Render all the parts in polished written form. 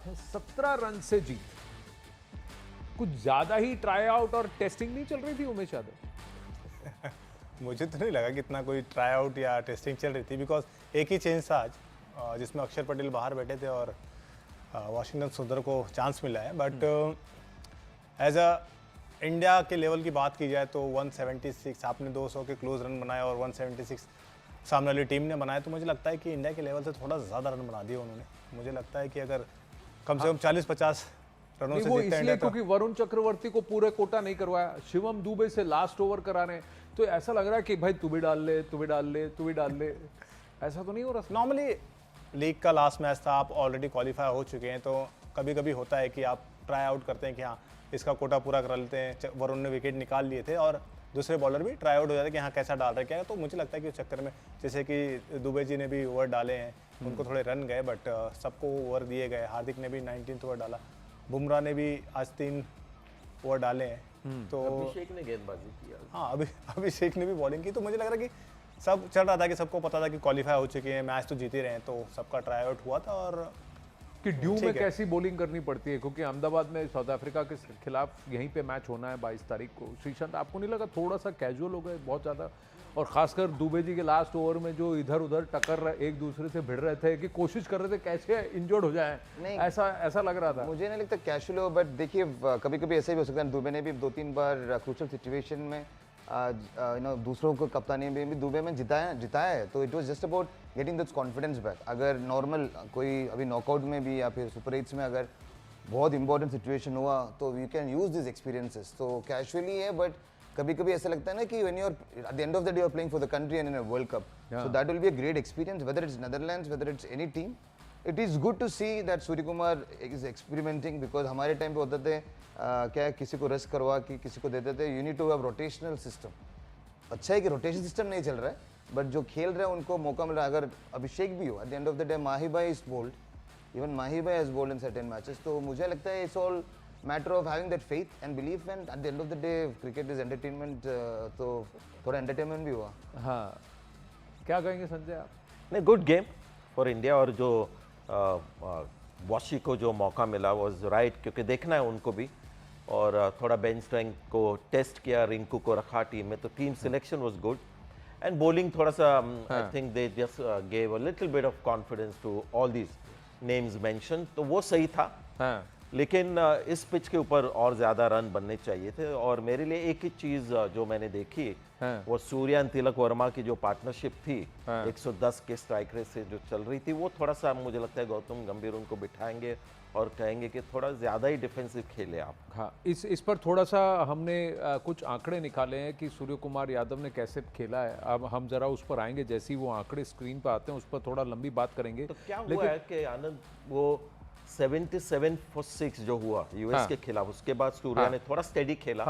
17 run से जीत। कुछ ज्यादा ही ट्राई आउट और टेस्टिंग नहीं चल रही थी उमेश यादव? मुझे तो नहीं लगा कि इतना कोई ट्राई आउट या टेस्टिंग चल रही थी, बिकॉज एक ही चेंज था आज जिसमें अक्षर पटेल बाहर बैठे थे और वाशिंगटन सुंदर को चांस मिला है। बट एज अ इंडिया के लेवल की बात की जाए तो 176 आपने 200 के क्लोज रन बनाए और 176 सामने वाली टीम ने बनाए, तो मुझे लगता है कि इंडिया के लेवल से थोड़ा ज़्यादा रन बना दिए उन्होंने। मुझे लगता है कि अगर कम से कम 40-50 रनों से वो जीतते इसलिए इंडिया तो क्योंकि वरुण चक्रवर्ती को पूरे कोटा नहीं करवाया, शिवम दुबे से लास्ट ओवर करा रहे हैं, तो ऐसा लग रहा है कि भाई तू भी डाल ले, तू भी डाल ले, तू भी डाल ले। ऐसा तो नहीं हो रहा? नॉर्मली लीग का लास्ट मैच था, आप ऑलरेडी क्वालिफाई हो चुके हैं, तो कभी कभी होता है कि आप ट्राई आउट करते हैं कि हाँ इसका कोटा पूरा करा लेते हैं। वरुण ने विकेट निकाल लिए थे और दूसरे बॉलर भी ट्राई आउट हो जाते हैं कि हाँ कैसा डाल रहे क्या है। तो मुझे लगता है कि उस चक्कर में जैसे कि दुबे जी ने भी ओवर डाले हैं, उनको थोड़े रन गए, बट सबको ओवर दिए गए। हार्दिक ने भी 19th ओवर डाला, बुमराह ने भी आज 3 ओवर डाले हैं। तो अभिषेक ने गेंदबाजी की। हाँ अभिषेक ने भी बॉलिंग की। तो मुझे लग रहा है कि सब चल रहा था कि सबको पता था कि क्वालिफाई हो चुके हैं, मैच तो जीत ही रहे हैं, तो सबका ट्राई आउट हुआ था। और कि ड्यू में कैसी बॉलिंग करनी पड़ती है, क्योंकि अहमदाबाद में साउथ अफ्रीका के खिलाफ यहीं पे मैच होना है 22 तारीख को। श्रीशांत, आपको नहीं लगा थोड़ा सा कैजुअल हो गए बहुत ज़्यादा? और खासकर दुबे जी के लास्ट ओवर में जो इधर उधर टक्कर एक दूसरे से भिड़ रहे थे कि कोशिश कर रहे थे कैसे इंजर्ड हो जाए, ऐसा लग रहा था। मुझे नहीं लगता कैजुअल हो, बट देखिए कभी कभी ऐसे भी हो सकता है। दुबे ने भी 2-3 बार क्रूशियल सिचुएशन में दूसरों को कप्तानी में भी दुबे में जिताया है। तो it was just about getting that confidence back. अगर नॉर्मल कोई अभी नॉकआउट में भी या फिर सुपर 8 में अगर बहुत इंपॉर्टेंट सिचुएशन हुआ तो we can use this experiences. तो कैजुअली है, बट कभी कभी ऐसा लगता है ना कि when you are at the end of the day you are playing for the country and in a world cup, so that will be a great experience, whether it's Netherlands, whether it's any team. It is good to see that Surya Kumar is experimenting, because हमारे time पे होते थे क्या किसी को rest करवा के किसी को देते थे। You need to have rotational system. अच्छा है कि रोटेशन सिस्टम नहीं चल रहा है, बट जो खेल रहे हैं उनको मौका मिल रहा है। अगर अभिषेक भी हो, at the end of the day Mahi भाई इज बोल्ड, इवन माही भाई has bowled in certain matches. तो मुझे लगता है it's all matter of having that faith and belief, and at the end of the day cricket is entertainment, तो थोड़ा entertainment भी हुआ। हाँ, क्या कहेंगे संजय आप? नहीं, गुड गेम फॉर इंडिया। और जो वॉशी को जो मौका मिला वॉज राइट, क्योंकि देखना है उनको भी। और थोड़ा बेंच स्ट्रेंथ को टेस्ट किया, रिंकू को रखा टीम में, तो team selection was good. And bowling थोड़ा सा I think they just gave a little bit of confidence to all these names mention, तो वो सही था। लेकिन इस पिच के ऊपर और ज़्यादा रन बनने चाहिए थे। और मेरे लिए एक ही चीज़ जो मैंने देखी वो सूर्या तिलक वर्मा की जो पार्टनरशिप थी 110 के स्ट्राइक रेट से जो चल रही थी, वो थोड़ा सा मुझे लगता है गौतम गंभीर उनको बिठाएंगे और कहेंगे कि थोड़ा ज़्यादा ही डिफेंसिव खेले आप। हाँ, इस पर थोड़ा सा हमने कुछ आंकड़े निकाले हैं कि सूर्य कुमार यादव ने कैसे खेला है। अब हम जरा उस पर आएंगे, जैसे ही वो आंकड़े स्क्रीन पर आते हैं उस पर थोड़ा लंबी बात करेंगे। तो क्या हुआ है कि आनंद, वो 77 for 6 जो हुआ यूएस के खिलाफ, उसके बाद सूर्या ने थोड़ा स्टेडी खेला,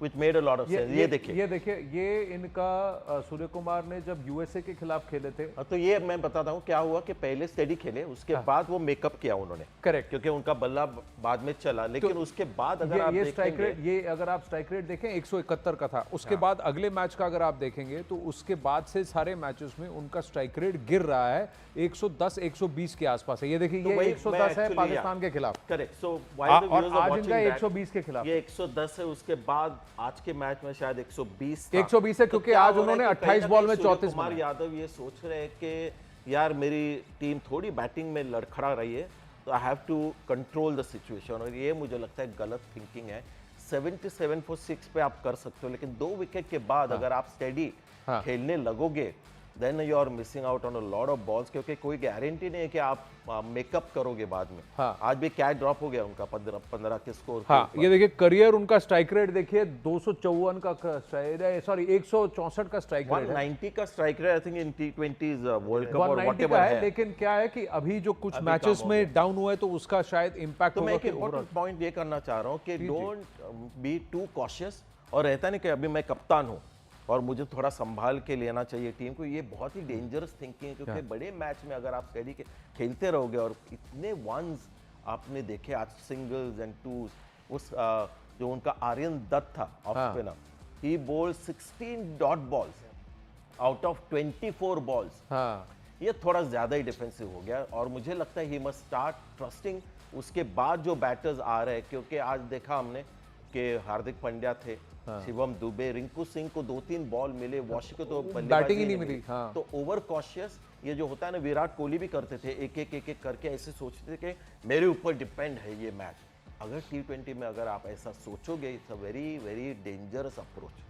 which made a lot of sense। ये देखिए ये इनका सूर्य कुमार ने जब यूएसए के खिलाफ खेले थे, तो ये मैं बताता हूँ क्या हुआ कि पहले स्टेडी खेले, उसके बाद वो मेकअप किया उन्होंने। करेक्ट, क्योंकि उनका बल्ला बाद में चला, लेकिन उसके बाद अगर आप ये अगर आप स्ट्राइक रेट देखें 171 का था। उसके बाद अगले मैच का अगर आप देखेंगे तो उसके बाद से सारे मैचेस में उनका स्ट्राइक रेट गिर रहा है, 110-120 के आसपास है। ये देखिए, ये 110 है पाकिस्तान के खिलाफ। करेक्ट। सो और आज इनका 120 के खिलाफ, ये 110 है। उसके बाद आज के मैच में शायद 120 था। 120 है, क्योंकि आज उन्होंने 28 बॉल में 34 कुमार यादव ये सोच रहे हैं कि यार मेरी टीम थोड़ी बैटिंग में लड़खड़ा रही है, तो I have to control the situation. और ये मुझे लगता है गलत थिंकिंग है। 77 for 6 पे आप कर सकते हो, लेकिन 2 विकेट के बाद अगर आप स्टेडी खेलने लगोगे, then you are missing out on a lot of balls, क्योंकि कोई गारंटी नहीं है कि आप मेकअप करोगे बाद में। आज भी कैच ड्रॉप हो गया उनका 15 के स्कोर। ये देखिए करियर उनका स्ट्राइक रेट देखिए 254 का, सॉरी 164 का स्ट्राइक रेट है। 190 का strike rate I think in T20s world cup और 190 का है। लेकिन क्या है कि अभी जो कुछ मैचेस में डाउन हुआ है तो उसका शायद इंपैक्ट होगा। तो मैं एक इंपॉर्टेंट पॉइंट ये करना चाह रहा हूँ कि डोंट बी टू कॉशियस। और रहता नहीं कि अभी मैं कप्तान हूँ और मुझे थोड़ा संभाल के लेना चाहिए टीम को, ये बहुत ही डेंजरस थिंकिंग है। क्योंकि बड़े मैच में अगर आप स्टेडी के खेलते रहोगे और इतने वंस आपने देखे आज, सिंगल्स एंड टूज, उस जो उनका आर्यन दत्त था off spinner, he bowled 16 dot balls out of 24 balls. ये थोड़ा ज्यादा ही डिफेंसिव हो गया और मुझे लगता है ही मस्ट स्टार्ट ट्रस्टिंग उसके बाद जो बैटर्स आ रहे हैं, क्योंकि आज देखा हमने कि हार्दिक पांड्या थे, शिवम दुबे, रिंकू सिंह को 2-3 बॉल मिले, वॉशी को तो बैटिंग ही नहीं मिली। हाँ। तो ओवर कॉशियस ये जो होता है ना, विराट कोहली भी करते थे, एक एक करके ऐसे सोचते थे कि मेरे ऊपर डिपेंड है ये मैच। अगर T20 में अगर आप ऐसा सोचोगे, it's a very very dangerous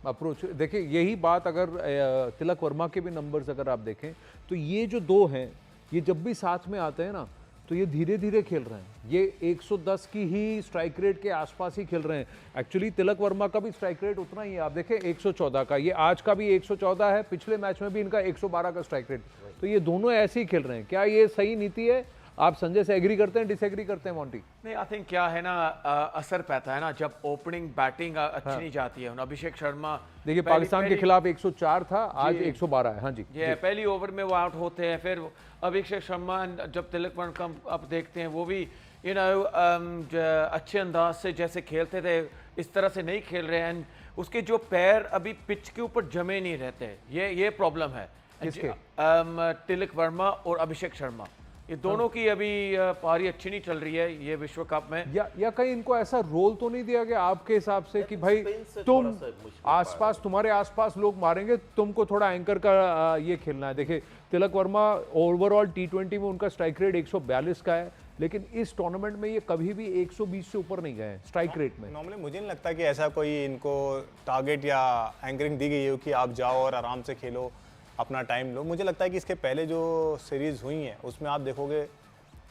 approach. देखिए यही बात अगर तिलक वर्मा के भी नंबर्स अगर आप देखें तो ये जो दो हैं, ये जब भी साथ में आते हैं ना तो ये धीरे धीरे खेल रहे हैं। ये 110 की ही स्ट्राइक रेट के आसपास ही खेल रहे हैं। एक्चुअली तिलक वर्मा का भी स्ट्राइक रेट उतना ही है, आप देखें 114 का, ये आज का भी 114 है, पिछले मैच में भी इनका 112 का स्ट्राइक रेट। तो ये दोनों ऐसे ही खेल रहे हैं। क्या ये सही नीति है? आप संजय से एग्री करते हैं, डिसएग्री करते हैं मोंटी? नहीं, आई थिंक क्या है ना, असर पैता है ना जब ओपनिंग बैटिंग अच्छी नहीं जाती है। अभिषेक शर्मा देखिए पाकिस्तान के खिलाफ 104 था, आज 112 है। हाँ जी, ये पहली ओवर में वो आउट होते हैं। फिर अभिषेक शर्मा जब तिलक वर्मा का आप देखते हैं, वो भी अच्छे अंदाज से जैसे खेलते थे इस तरह से नहीं खेल रहे हैं। उसके जो पैर अभी पिच के ऊपर जमे नहीं रहते, ये प्रॉब्लम है। तिलक वर्मा और अभिषेक शर्मा, ये दोनों की अभी पारी अच्छी नहीं चल रही है ये विश्व कप में। या कहीं इनको ऐसा रोल तो नहीं दिया गया आपके हिसाब से कि भाई तुम आसपास, तुम्हारे आसपास लोग मारेंगे, तुमको थोड़ा एंकर का ये खेलना है? देखिए तिलक वर्मा ओवरऑल T20 में उनका स्ट्राइक रेट 142 का है, लेकिन इस टूर्नामेंट में ये कभी भी 120 से ऊपर नहीं गए स्ट्राइक रेट में। नॉर्मली मुझे नहीं लगता कि ऐसा कोई इनको टारगेट या एंकरिंग दी गई हो कि आप जाओ और आराम से खेलो, अपना टाइम लो। मुझे लगता है कि इसके पहले जो सीरीज़ हुई हैं उसमें आप देखोगे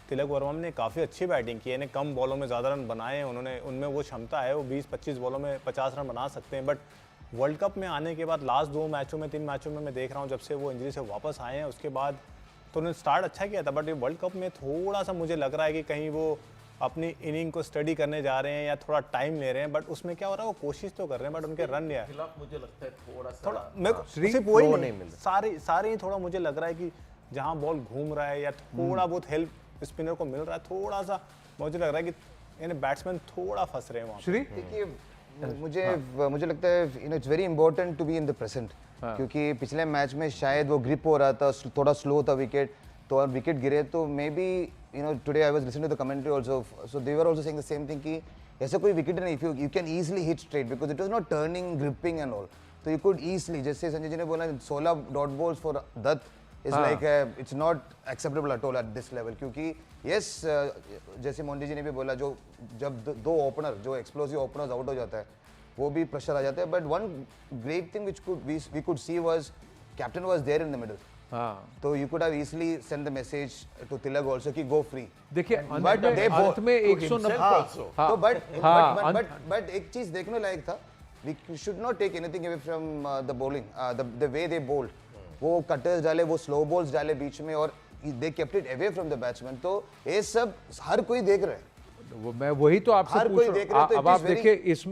तिलक वर्मा ने काफ़ी अच्छी बैटिंग की है, इन्हें कम बॉलों में ज़्यादा रन बनाए हैं उन्होंने, उनमें वो क्षमता है, वो 20-25 बॉलों में 50 रन बना सकते हैं। बट वर्ल्ड कप में आने के बाद लास्ट 2 मैचों में 3 मैचों में मैं देख रहा हूँ, जब से वो इंजरी से वापस आए हैं उसके बाद तो उन्होंने स्टार्ट अच्छा किया था, बट ये वर्ल्ड कप में थोड़ा सा मुझे लग रहा है कि कहीं वो अपनी इनिंग को स्टडी करने जा रहे हैं या थोड़ा टाइम ले रहे हैं। बट उसमें क्या हो रहा है, वो कोशिश तो कर रहे हैं बट उनके रन नहीं आए। मुझे लगता है थोड़ा मेरे को सिर्फ वही नहीं, सारे ही थोड़ा मुझे लग रहा है कि जहाँ बॉल घूम रहा है या थोड़ा बहुत हेल्प स्पिनर को मिल रहा है, थोड़ा सा मुझे लग रहा है कि यानी बैट्समैन थोड़ा फंस रहे हैं वहाँ। श्री देखिए मुझे लगता है it's very important to be in the present, क्योंकि पिछले मैच में शायद वो ग्रिप हो रहा था, थोड़ा स्लो था विकेट, तो विकेट गिरे तो maybe today I was listening to the commentary also, so they were also saying the same thing कि ऐसा कोई विकेट नहीं, if you can easily hit straight because it was not turning gripping and all, तो you could easily, जैसे संजय जी ने बोला 16 dot balls for Dutt is like it's not acceptable at all at this level, क्योंकि yes जैसे Monty जी ने भी बोला, जो जब 2 ओपनर जो एक्सप्लोसिव ओपनर्स आउट हो जाता है वो भी प्रेशर आ जाता है। But one great thing which we could see was captain was there in the middle, तो you could have easily sent the message to Tilak also कि go free. देखिए But they अंत में 190 तो but एक चीज देखने लायक था, we should not take anything away from the bowling, the way they bowled. वो cutters डाले, वो slow balls डाले बीच में और they kept it away from the batsman. तो ये सब हर कोई देख रहा है, मैं वही तो आपसे हर पूछ कोई रहा देख रहा है, हूं। तो अब आप देखिए इस